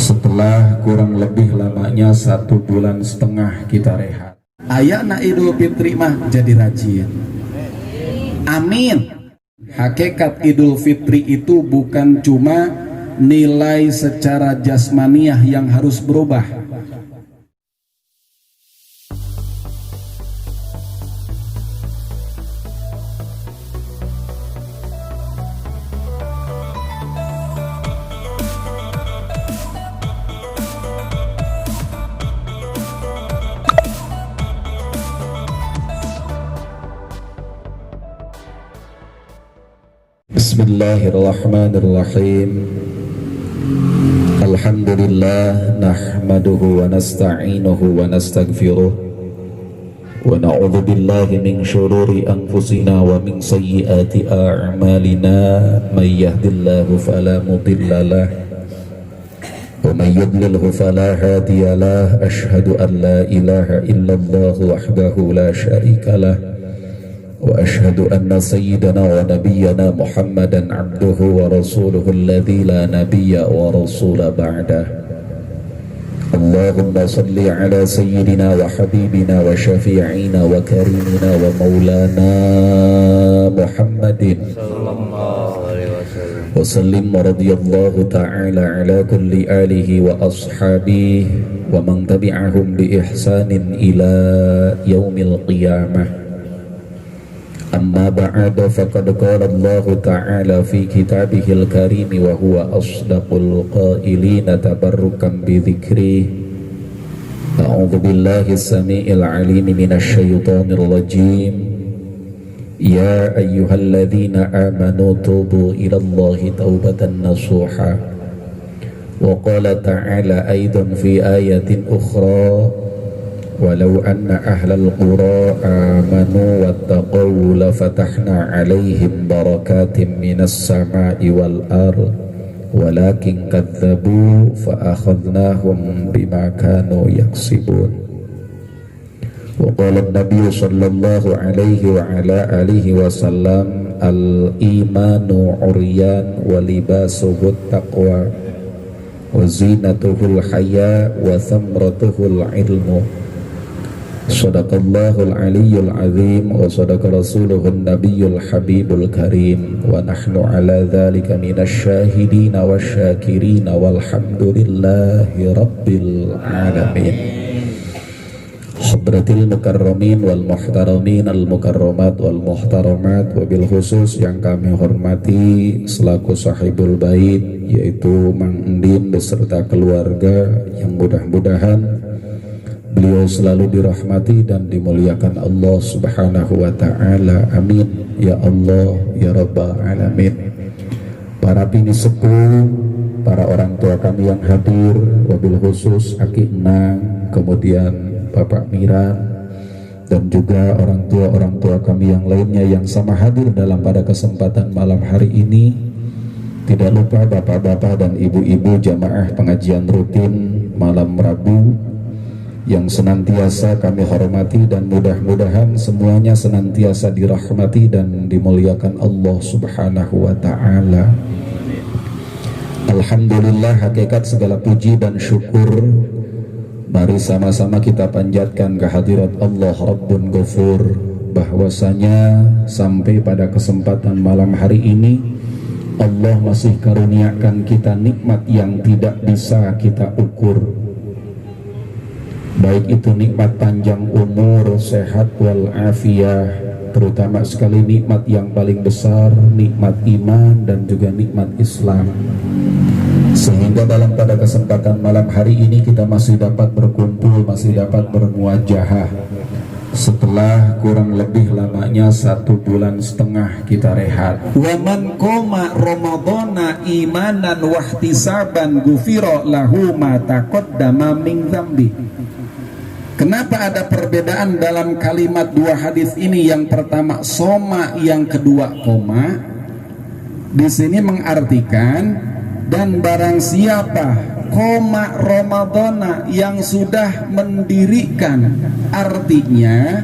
Setelah kurang lebih lamanya 1,5 bulan kita rehat, ayana Idul Fitri mah jadi rajin. Amin. Hakikat Idul Fitri itu bukan cuma nilai secara jasmaniah yang harus berubah. Bismillahirrahmanirrahim. Alhamdulillah nahmaduhu wa nasta'inuhu wa nastaghfiruh wa na'udzu billahi min syururi anfusina wa min sayyiati a'malina. May yahdihillahu fala mudilla lahu wa may yudlilhu fala hadiya lahu. Asyhadu an la ilaha illallah wahdahu la syarika lahu wa ashhadu anna sayyidana wa nabiyyana Muhammadan abduhu wa rasuluhu alladzi la nabiyya wa rasula ba'dah. Allahumma salli ala sayyidina wa habibina wa syafi'ina wa karimina wa maulana Muhammadin sallallahu alaihi wasallam wa sallim radhiyallahu ta'ala ala kulli alihi wa ashabihi wa man tabi'ahum bi ihsanin ila yaumil qiyamah. Amma ba'da faqad qala Allah ta'ala fi kitabihil karim wa huwa asdaqul qailina tabarrukan bi dzikri. A'udzu billahi as-sami'il 'alim minasy syaithanir rajim. Ya ayyuhalladzina amanu tubu ilallahi taubatan nasuha. Wa qala ta'ala aidan fi ayatin ukhra walau anna ahlal qura amanu wattaqaw lafatahna alaihim barakatim minas sama'i wal ardh walakin kadzabu fa akhadnahum bima kanu yaksibun. Wa qala an-nabiy sallallahu alaihi wa ala alihi wasallam al-imanu uryan wa libasuhu taqwa wa zinatuhul haya wa thamratuhul ilmu. Sadaqallahul aliyyul azim wa sadaqa rasuluhun nabiyyul habibul karim wa nahnu ala dhalika minasyahidina wasyakirina walhamdulillahi rabbil alamin. Hadratil mukarramin wal muhtaramin al mukarramat wal muhtaramat, wabil khusus yang kami hormati selaku sahibul bait yaitu Mang Endin beserta keluarga, yang mudah-mudahan beliau selalu dirahmati dan dimuliakan Allah subhanahu wa ta'ala. Amin ya Allah ya Rabbal alamin. Para bini sepuh, para orang tua kami yang hadir, wabil khusus Aki Enang, kemudian Bapak Miran, dan juga orang tua kami yang lainnya yang sama hadir dalam pada kesempatan malam hari ini. Tidak lupa bapak-bapak dan ibu-ibu jamaah pengajian rutin malam Rabu yang senantiasa kami hormati, dan mudah-mudahan semuanya senantiasa dirahmati dan dimuliakan Allah subhanahu wa ta'ala. Alhamdulillah, hakikat segala puji dan syukur mari sama-sama kita panjatkan kehadirat Allah Rabbun Ghafur, bahwasanya sampai pada kesempatan malam hari ini Allah masih karuniakan kita nikmat yang tidak bisa kita ukur, baik itu nikmat panjang umur, sehat wal afiyah, terutama sekali nikmat yang paling besar, nikmat iman dan juga nikmat Islam. Sehingga dalam pada kesempatan malam hari ini kita masih dapat berkumpul, masih dapat bermuajahah setelah kurang lebih lamanya 1,5 bulan kita rehat. Wa man qoma ramadhana imanan wahtisaban ghufira lahu ma taqaddama min dzambi. Kenapa ada perbedaan dalam kalimat dua hadis ini? Yang pertama soma, yang kedua koma. Di sini mengartikan dan barang siapa koma Ramadhana, yang sudah mendirikan, artinya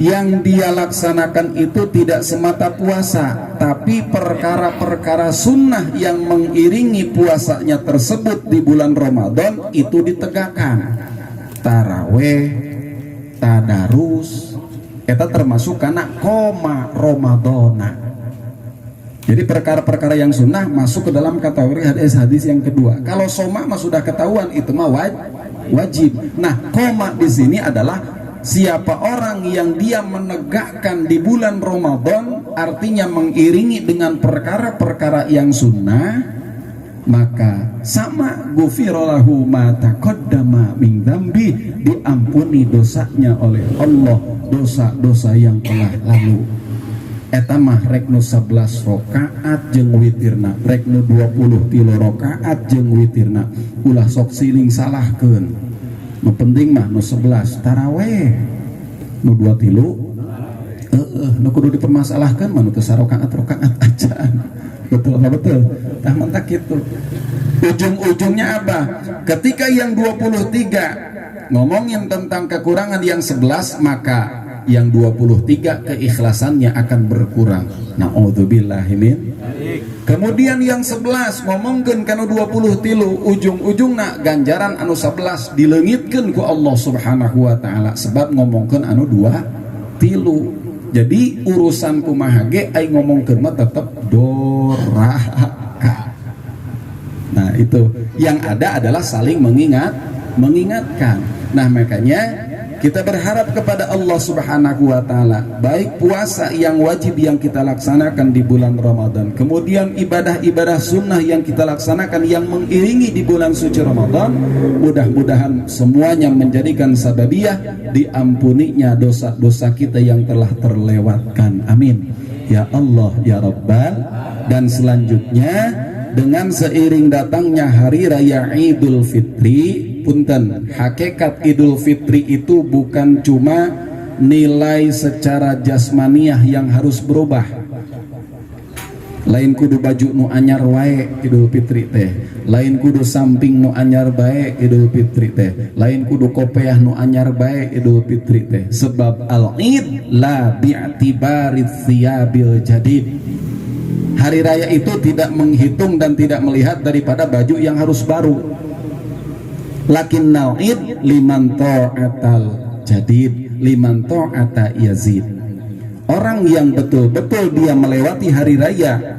yang dia laksanakan itu tidak semata puasa, tapi perkara-perkara sunnah yang mengiringi puasanya tersebut di bulan Ramadan itu ditegakkan. Taraweh, tadarus, itu termasuk karena koma Ramadana. Jadi perkara-perkara yang sunnah masuk ke dalam kategori hadis-hadis yang kedua. Kalau soma mah sudah ketahuan itu mah wajib. Nah, koma di sini adalah siapa orang yang dia menegakkan di bulan Ramadan, artinya mengiringi dengan perkara-perkara yang sunnah, maka sama ghufiralahu ma taqaddama min dzambi, diampuni dosanya oleh Allah dosa-dosa yang telah lalu. Eta mah rek nu 11 rakaat jeung witirna, rek nu 23 rakaat jeung witirna, ulah sok siling salahkeun. Nu penting mah nu 11 taraweh, nu 23 nu kudu dipermasalahkan mah nu teu sarakaat aja. Betul apa betul? Tah mentak kitu. Ujung-ujungnya apa? Ketika yang 23 ngomongin tentang kekurangan yang 11, maka yang 23 keikhlasannya akan berkurang. Na'udzubillahi min. Kemudian yang 11 ngomongkeun kana 23, ujung-ujungna ganjaran anu 11 dileungitkeun ku Allah Subhanahu wa taala sebab ngomongkeun anu 23. Jadi urusan kumaha ge ai ngomongkeun mah tetep doraka. Nah, itu yang ada adalah saling mengingatkan. Nah, makanya kita berharap kepada Allah Subhanahu wa taala, baik puasa yang wajib yang kita laksanakan di bulan Ramadan, kemudian ibadah-ibadah sunnah yang kita laksanakan yang mengiringi di bulan suci Ramadan, mudah-mudahan semuanya menjadikan sababiyah diampuninya dosa-dosa kita yang telah terlewatkan. Amin. Ya Allah, ya Rabbal. Dan selanjutnya, dengan seiring datangnya hari raya Idul Fitri, punten, hakikat Idul Fitri itu bukan cuma nilai secara jasmaniah yang harus berubah. Lain kudu baju nu anyar wae Idul Fitri teh, lain kudu samping nu anyar bae Idul Fitri teh, lain kudu kopiah nu anyar bae Idul Fitri teh. Sebab al-id la bi'tibari thiyabil jadid. Hari raya itu tidak menghitung dan tidak melihat daripada baju yang harus baru. Lakinnal id liman ta'atal jadid liman ta'ata yazid. Orang yang betul-betul dia melewati hari raya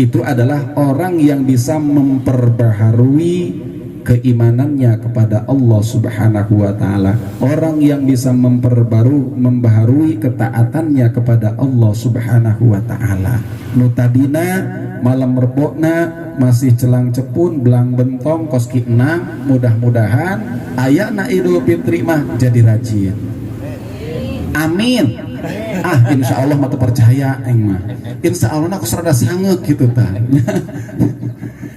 itu adalah orang yang bisa memperbaharui keimanannya kepada Allah Subhanahu wa taala. Orang yang bisa membaharui ketaatannya kepada Allah Subhanahu wa taala. Nu tadina malam rebokna masih celang cepun belang bentong koski enang, mudah-mudahan ayana Idul Fitri mah jadi rajin. Amin. Insya Allah mah percaya mah. Insya Allah aku serada sangeuk gitu tah.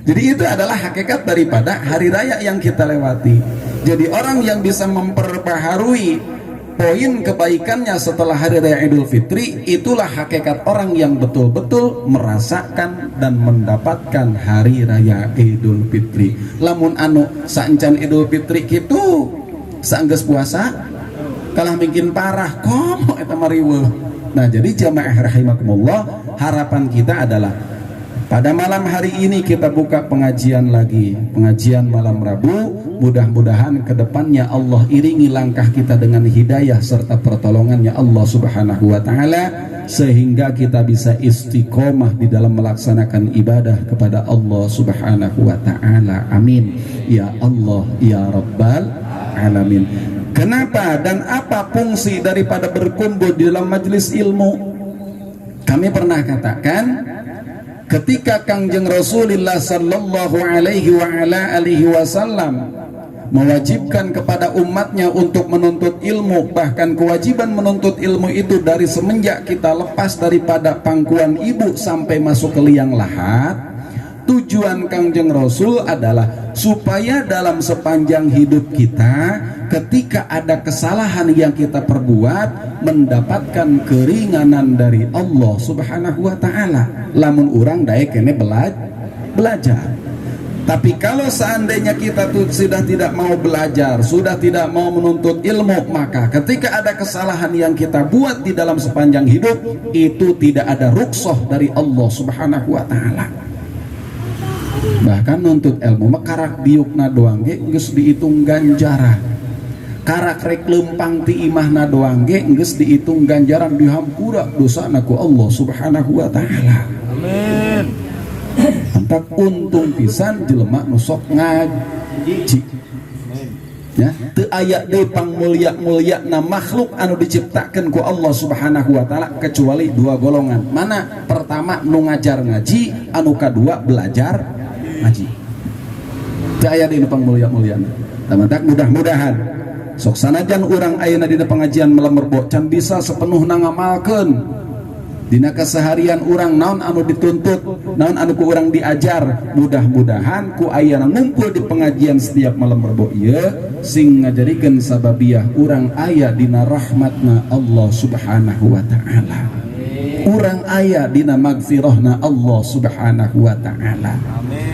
Jadi itu adalah hakikat daripada hari raya yang kita lewati. Jadi orang yang bisa memperbaharui poin kebaikannya setelah hari raya Idul Fitri, itulah hakikat orang yang betul-betul merasakan dan mendapatkan hari raya Idul Fitri. Lamun anu saencan Idul Fitri kitu saenggeus puasa kalah bikin parah komo eta mariweuh. Nah, jadi jamaah rahimakumullah, harapan kita adalah pada malam hari ini kita buka pengajian lagi, pengajian malam Rabu. Mudah-mudahan kedepannya Allah iringi langkah kita dengan hidayah serta pertolongannya Allah Subhanahu wa ta'ala, sehingga kita bisa istiqomah di dalam melaksanakan ibadah kepada Allah Subhanahu wa ta'ala. Amin. Ya Allah, ya Rabbal Alamin. Kenapa dan apa fungsi daripada berkumpul di dalam majelis ilmu? Kami pernah katakan, ketika Kangjeng Rasulullah sallallahu alaihi wasallam mewajibkan kepada umatnya untuk menuntut ilmu, bahkan kewajiban menuntut ilmu itu dari semenjak kita lepas daripada pangkuan ibu sampai masuk ke liang lahat. Tujuan Kangjeng Rasul adalah supaya dalam sepanjang hidup kita, ketika ada kesalahan yang kita perbuat, mendapatkan keringanan dari Allah Subhanahu wa ta'ala. Lamun urang daek kene belajar. Tapi kalau seandainya kita tuh sudah tidak mau belajar, sudah tidak mau menuntut ilmu, maka ketika ada kesalahan yang kita buat di dalam sepanjang hidup, itu tidak ada rukhsah dari Allah Subhanahu wa taala. Bahkan nuntut ilmu mah karak diukna doang ge geus dihitung ganjaran. Karak rek lempang ti imahna doang ge geus dihitung ganjaran dihampura dosana ku Allah Subhanahu wa taala. Amin. Antak untung pisan jelema nu sok ngaji. Ya, teu aya deui pangmulya-mulyana makhluk anu diciptakeun ku Allah Subhanahu wa taala kecuali dua golongan. Mana? Pertama nu ngajar ngaji, anu kadua belajar ngaji. Teu aya deui nu pangmulya-mulyana. Tamantak mudah-mudahan sok sanajan urang ayeuna dina pengajian malam Rebo can bisa sepenuhna ngamalkeun dina keseharian urang naon anu dituntut, naon anu ku urang diajar. Mudah-mudahan ku ayeuna ngumpul di pengajian setiap malam Rebo ieu sing ngajarikeun sababiah urang aya dina rahmatna Allah Subhanahu wa taala. Urang aya dina magfirahna Allah Subhanahu wa taala.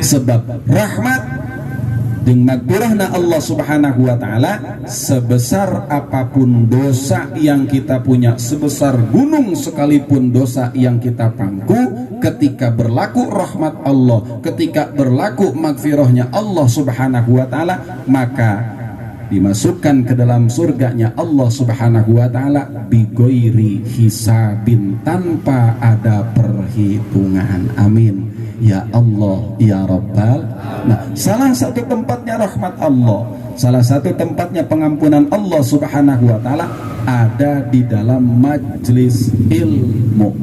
Sebab rahmat jeung magfirahna Allah Subhanahu wa taala, sebesar apapun dosa yang kita punya, sebesar gunung sekalipun dosa yang kita pangku, ketika berlaku rahmat Allah, ketika berlaku magfirahnya Allah Subhanahu wa taala, maka dimasukkan ke dalam surganya Allah Subhanahu wa taala bigoiri hisabin, tanpa ada perhitungan. Amin ya Allah ya Rabbal. Nah, salah satu tempatnya rahmat Allah, salah satu tempatnya pengampunan Allah Subhanahu wa taala ada di dalam majlis ilmu,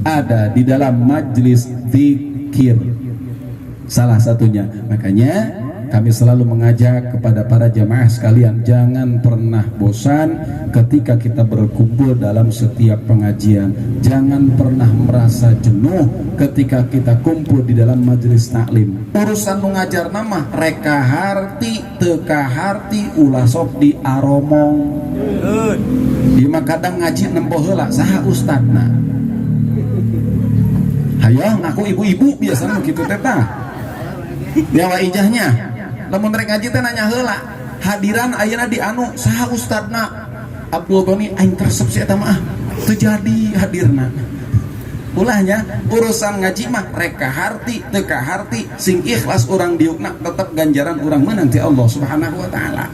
ada di dalam majlis zikir, salah satunya. Makanya kami selalu mengajak kepada para jamaah sekalian, jangan pernah bosan ketika kita berkumpul dalam setiap pengajian. Jangan pernah merasa jenuh ketika kita kumpul di dalam majelis taklim. Urusan mengajar nama reka harti teka harti ulah sok di aromong. Di kadang ngaji nempoh heula saha ustadna. Hayo ngaku ibu-ibu biasanya begitu teh tah. Nyawa ijahnya. Lamun rek ngaji teh nanya heula, hadiran ayeuna di anu saha ustadna? Abdul Ghani aing resep si eta mah teu jadi hadirna. Ulahnya urusan ngaji mah rek ka harti teu ka harti, sing ikhlas urang diukna tetep ganjaran urang meunang ti Allah Subhanahu wa taala.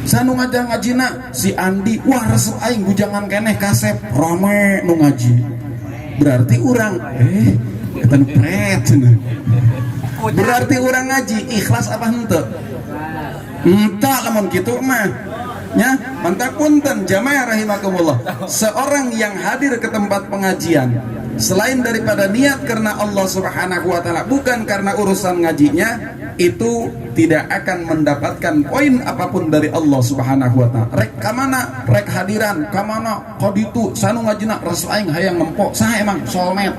Sanu ngajar ngajina si Andi, wah resep aing bujangan keneh kasep rame nu ngaji. Berarti urang eta nu pret cenah. Berarti orang ngaji ikhlas apa henteu? Entah lamun kitu mah nya mantap punten jamaah rahimakumullah. Seorang yang hadir ke tempat pengajian selain daripada niat karena Allah Subhanahu wa taala, bukan karena urusan ngajinya, itu tidak akan mendapatkan poin apapun dari Allah Subhanahu wa taala. Rek ka mana? Rek hadiran ka mana? Ka ditu sanu ngajina resu aing hayang nempo saha emang solmet.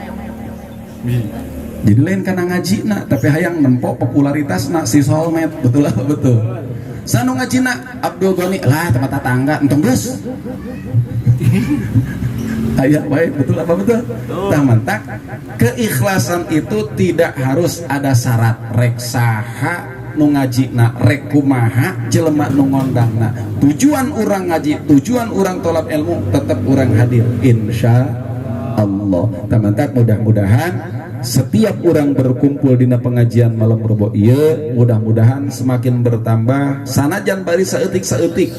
Jadi lain karena ngaji nak, tapi hayang nempok popularitas nak si solmet. Betul apa betul? Sanu ngaji nak Abdul Ghani lah tempat tetangga entong geus. Ayah baik, betul apa betul? Tah mantak. Keikhlasan itu tidak harus ada syarat rek saha nu ngaji nak, rek kumaha jelema nu ngondangna. Tujuan orang ngaji, tujuan orang tolab ilmu tetap orang hadir insya Allah. Tah mantak, mudah-mudahan setiap orang berkumpul dina pengajian malam Rebo ieu mudah-mudahan semakin bertambah sanajan bari saeutik-saeutik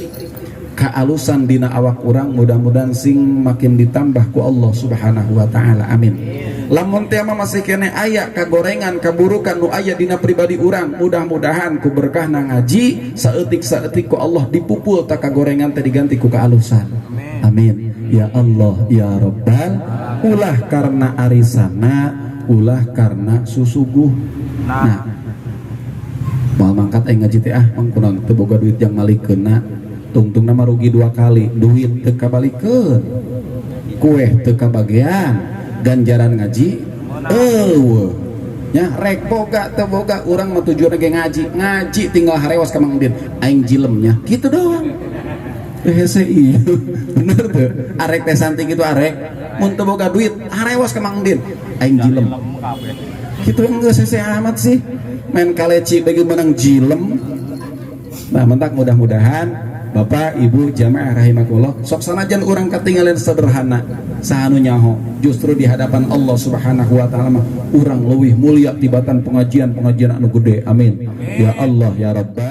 kaalusan dina awak orang, mudah-mudahan sing makin ditambah ku Allah Subhanahu wa taala. Amin. Lamun teh masih kene aya kagorengan kaburukan nu aya dina pribadi urang, mudah-mudahan ku berkahna ngaji saeutik-saeutik ku Allah dipupul tak kagorengan teh diganti ku kaalusan. Amin ya Allah ya Rabbal. Ulah karena arisana, ulah karena susuguh. Nah, mau mangkat aing ngaji teh mangkunan teu boga duit yang malikeunna, tungtung nama rugi dua kali, duit teu kabalikeun, kue teu kabagean, ganjaran ngaji eueuh nya rek boga teu boga urang mah tujuanna ge ngaji tinggal harewas ka Mang Udin aing jilemnya kitu doang. Hese ieu bener teu arek teh santing itu arek mun teu boga duit harewas ka Mang Udin aing jilem kitu geus hese amat sih. main kaleci bagi menang jilem. Nah mentak mudah-mudahan Bapak Ibu jamaah rahimakumullah sok sanajan orang ketinggalan sederhana sahanu nyaho justru di hadapan Allah Subhanahu wa taala mah urang leuwih mulia tibatan pengajian anu gede. Amin ya Allah ya Rabbal